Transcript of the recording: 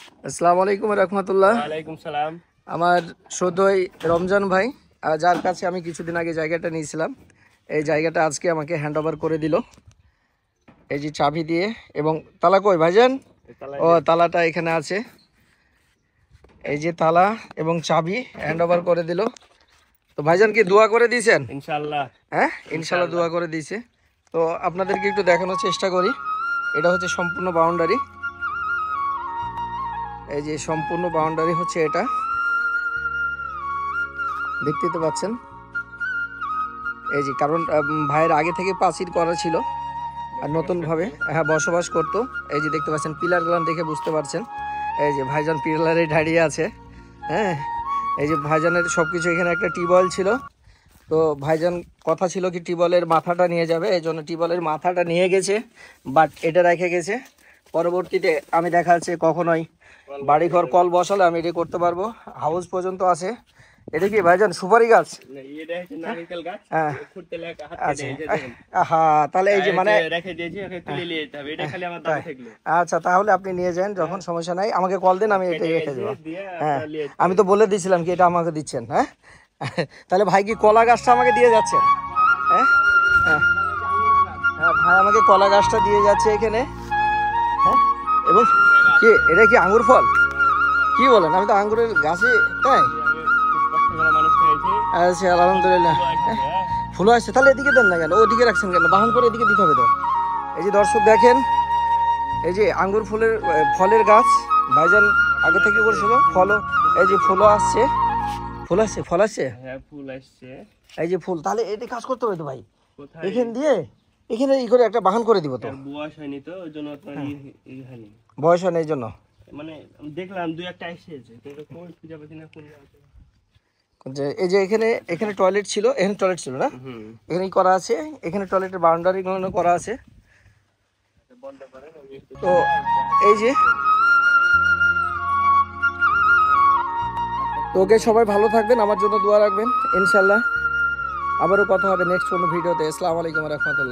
আসসালামু আলাইকুম রহমতুল্লাহ। ওয়ালাইকুম সালাম। আমার সদয় রমজান ভাই, যার কাছে আমি কিছুদিন আগে জায়গাটা নিয়েছিলাম, এই জায়গাটা আজকে আমাকে হ্যান্ড ওভার করে দিল এই যে চাবি দিয়ে। এবং তালা কই ভাইজান? ও তালাটা এখানে আছে, এই যে তালা এবং চাবি হ্যান্ড ওভার করে দিল। তো ভাইজান কি দোয়া করে দিয়েছেন? ইনশাআল্লাহ। হ্যাঁ, ইনশাল্লাহ দোয়া করে দিয়েছে। তো আপনাদেরকে একটু দেখানোর চেষ্টা করি। এটা হচ্ছে সম্পূর্ণ বাউন্ডারি, এই যে সম্পূর্ণ বাউন্ডারি হচ্ছে এটা, দেখতেই তো পাচ্ছেন। এই যে কারণ ভাইয়ের আগে থেকে প্রাচীর করা ছিল আর নতুনভাবে বসবাস করতো। এই যে দেখতে পাচ্ছেন পিলারগুলো দেখে বুঝতে পারছেন, এই যে ভাইজান পিলারে দাঁড়িয়ে আছে। হ্যাঁ, এই যে ভাইজানের সব কিছু, এখানে একটা টিউবওয়েল ছিল, তো ভাইজান কথা ছিল কি টিউবওয়েলের মাথাটা নিয়ে যাবে, এই জন্য টিউবওয়েলের মাথাটা নিয়ে গেছে, বাট এটা রেখে গেছে। পরবর্তীতে আমি দেখা যাচ্ছে কখনোই বাড়িঘর কল বসালে আমি এটা করতে পারবো। হাউস পর্যন্ত আছে। এটা কি ভাইজান সুপারি গাছ? হ্যাঁ, হ্যাঁ, তাহলে এই যে মানে আচ্ছা, তাহলে আপনি নিয়ে যান যখন, সমস্যা নাই, আমাকে কল দিন, আমি এটা রেখে দেবো। হ্যাঁ, আমি তো বলে দিয়েছিলাম কি এটা আমাকে দিচ্ছেন। হ্যাঁ, তাহলে ভাই কি কলা গাছটা আমাকে দিয়ে যাচ্ছেন? হ্যাঁ, হ্যাঁ, হ্যাঁ, ভাই আমাকে কলা গাছটা দিয়ে যাচ্ছে এখানে। হ্যাঁ, এবং কি এটা কি আঙ্গুর ফল? কি বলেন, আমি তো আঙ্গুরের গাছে, তাই? আচ্ছা, আলহামদুলিল্লাহ। ফুল আসছে, তাহলে এদিকে দেন না কেন, ওদিকে রাখছেন কেন? বাহন করে এদিকে দিতে হবে তো। এই যে দর্শক দেখেন, এই যে আঙ্গুর ফলের গাছ ভাইজান আগে থেকে করেছিল। ফলও, এই যে ফুলও আসছে, ফুল আসছে, ফল আসছে, এই যে ফুল। তাহলে এটি কাজ করতে হবে তো ভাই, এখান দিয়ে এখানে ই করে একটা বাহন করে দিব তো। বয়স হয়নি তো, ওই জন্য আপনার বয়স হয় না এই জন্য, মানে দেখলাম দুই একটা এসেছে, খুঁজে পাচ্ছি না কোন জায়গাতে। এই যে এখানে টয়লেট ছিল, এখানে টয়লেট ছিল না, এখানেই করা আছে, এখানে টয়লেটের বাউন্ডারি করা আছে। তো এই যে ওকে, সবাই ভালো থাকবেন, আমার জন্য দোয়া রাখবেন। ইনশাল্লাহ আবারও কথা হবে নেক্সট কোনো ভিডিওতে। আসসালামু আলাইকুম রহমতুল্লাহ।